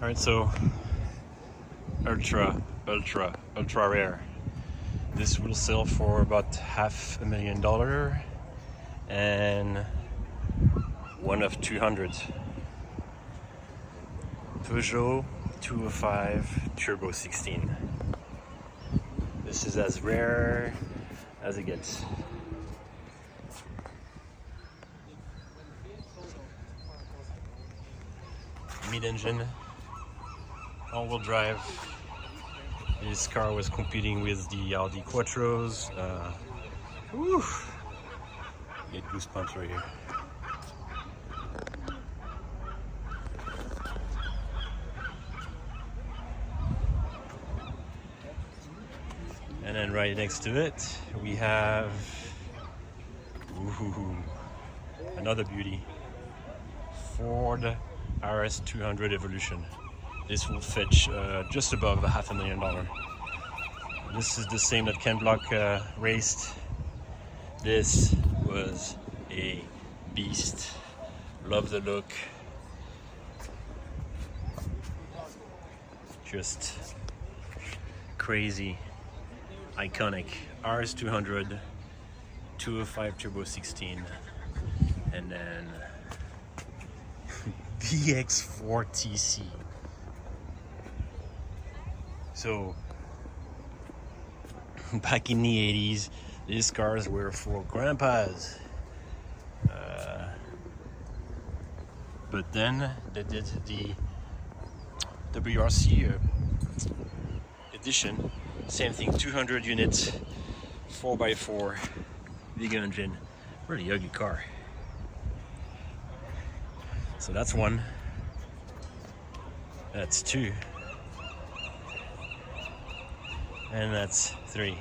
All right, so ultra rare. This will sell for about $500,000 and one of 200. Peugeot 205 Turbo 16. This is as rare as it gets. Mid-engine, all-wheel drive. This car was competing with the Audi Quattros. Get goosebumps right here. And then right next to it, we have another beauty, Ford RS200 Evolution. This will fetch just above $500,000. This is the same that Ken Block raced. This was a beast. Love the look. Just crazy, iconic. RS200, 205 Turbo 16, and then BX4 TC. So back in the 80s, these cars were for grandpas. But then they did the WRC edition. Same thing, 200 units, 4x4, big engine, really ugly car. So that's one. That's two. And that's three.